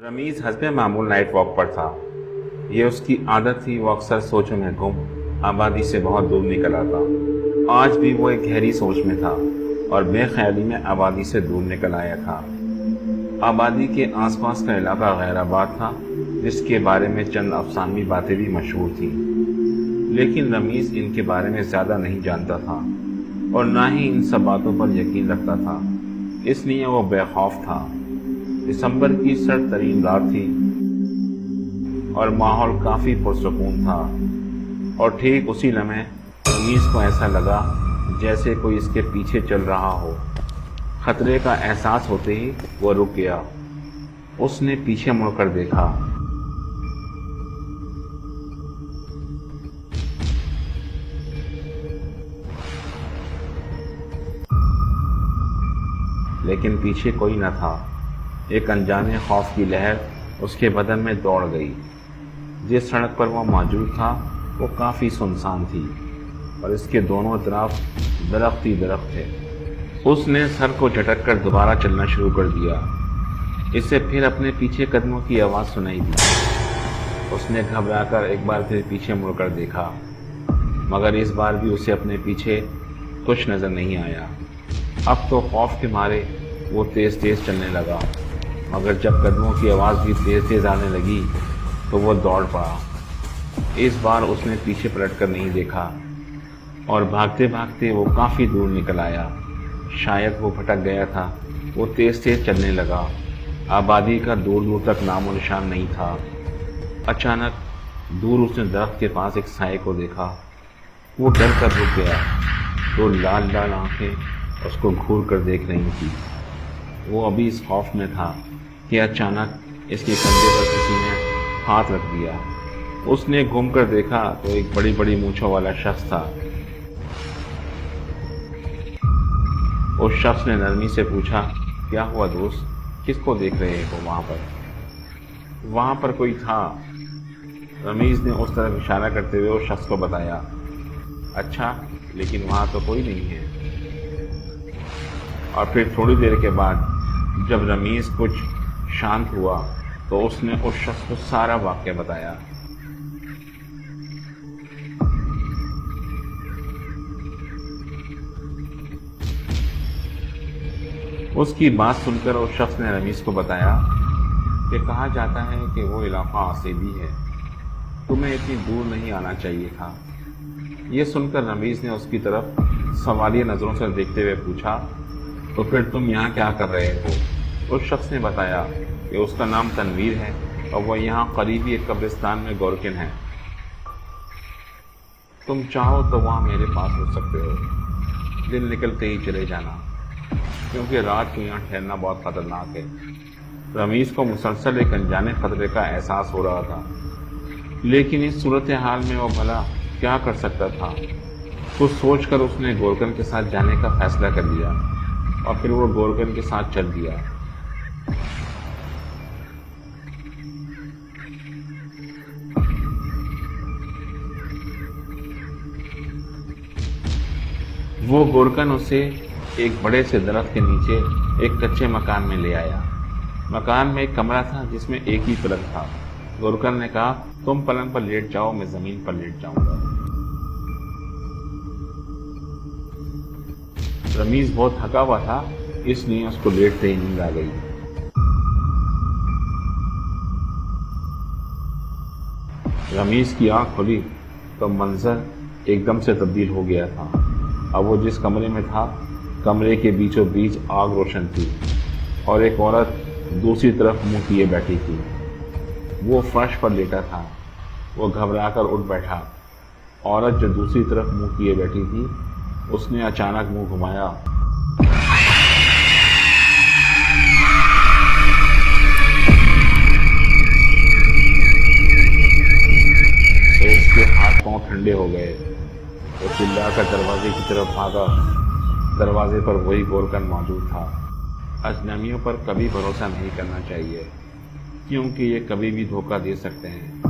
रमीज हस्बे मामूल night walk पर था। ये उसकी आदत थी, वो अक्सर सोचों में गुम आबादी से बहुत दूर निकल आता। आज भी वो एक गहरी सोच में था और बेख्याली में आबादी से दूर निकल आया था। आबादी के आसपास का इलाका गैराबाद था, जिसके बारे में चंद अफसानवी बातें भी मशहूर थीं, लेकिन रमीज इनके बारे में ज़्यादा नहीं जानता था और ना ही इन सब बातों पर यकीन रखता था। इसलिए वो बेखौफ था। दिसंबर की सर्द तरीन रात थी और माहौल काफी पुरसकून था और ठीक उसी लम्हे रमीज को ऐसा लगा जैसे कोई इसके पीछे चल रहा हो। खतरे का एहसास होते ही वो रुक गया। उसने पीछे मुड़कर देखा। लेकिन पीछे कोई न था। एक अनजाने खौफ की लहर उसके बदन में दौड़ गई। जिस सड़क पर वो मौजूद था वो काफ़ी सुनसान थी और इसके दोनों तरफ दरख्त ही दरख्त थे। उसने सर को झटक कर दोबारा चलना शुरू कर दिया। इसे फिर अपने पीछे कदमों की आवाज़ सुनाई दी। उसने घबराकर एक बार फिर पीछे मुड़कर देखा, मगर इस बार भी उसे अपने पीछे कुछ नज़र नहीं आया। अब तो खौफ के मारे वो तेज़ तेज़ चलने लगा, मगर जब कदमों की आवाज़ भी तेज़ तेज़ आने लगी तो वो दौड़ पड़ा। इस बार उसने पीछे पलट कर नहीं देखा और भागते भागते वो काफ़ी दूर निकल आया। शायद वो भटक गया था। वो तेज़ तेज़ चलने लगा। आबादी का दूर दूर तक नामो निशान नहीं था। अचानक दूर उसने दरख्त के पास एक साए को देखा। वो डर कर रुक गया। तो लाल लाल आंखें उसको घूर कर देख रही थी। वो अभी इस खौफ में था कि अचानक इसके कंधे पर किसी ने हाथ रख दिया। उसने घूम कर देखा तो एक बड़ी बड़ी मूंछों वाला शख्स था। उस शख्स ने नरमी से पूछा, क्या हुआ दोस्त, किसको देख रहे हो वहां पर कोई था। रमीज ने उस तरफ इशारा करते हुए उस शख्स को बताया। अच्छा, लेकिन वहां तो कोई नहीं है। और फिर थोड़ी देर के बाद जब रमीज कुछ शांत हुआ तो उसने उस शख्स को सारा वाक़या बताया। उसकी बात सुनकर उस शख्स ने रमीज को बताया कि कहा जाता है कि वो इलाका आसेबी है, तुम्हें इतनी दूर नहीं आना चाहिए था। ये सुनकर रमीज ने उसकी तरफ सवालिया नज़रों से देखते हुए पूछा, तो फिर तुम यहाँ क्या कर रहे हो? उस शख्स ने बताया कि उसका नाम तनवीर है और वह यहाँ करीबी एक कब्रिस्तान में गोरकिन है। तुम चाहो तो वहाँ मेरे पास रुक सकते हो। दिन निकलते ही चले जाना, क्योंकि रात को यहाँ ठहरना बहुत खतरनाक है। रमीज को मुसलसल एक अनजाने खतरे का एहसास हो रहा था, लेकिन इस सूरत हाल में वो भला क्या कर सकता था। कुछ सोचकर उसने गोरकन के साथ जाने का फैसला कर लिया और फिर वो गोरकन के साथ चल दिया। वो गोरकन उसे एक बड़े से दरख्त के नीचे एक कच्चे मकान में ले आया। मकान में एक कमरा था जिसमें एक ही पलंग था। गोरकन ने कहा, तुम पलंग पर लेट जाओ, मैं जमीन पर लेट जाऊंगा। रमीज बहुत थका हुआ था, इसलिए उसको लेटते ही नींद आ गई। रमीज की आंख खुली तो मंजर एकदम से तब्दील हो गया था। अब वो जिस कमरे में था, कमरे के बीचों बीच आग रोशन थी और एक औरत दूसरी तरफ मुंह किए बैठी थी। वो फर्श पर लेटा था। वो घबराकर उठ बैठा। औरत जो दूसरी तरफ मुंह किए बैठी थी, उसने अचानक मुंह घुमाया तो उसके हाथ पांव ठंडे हो गए। वो चिल्लाकर दरवाजे की तरफ भागा। दरवाजे पर वही गोरकन मौजूद था। अजनबियों पर कभी भरोसा नहीं करना चाहिए, क्योंकि ये कभी भी धोखा दे सकते हैं।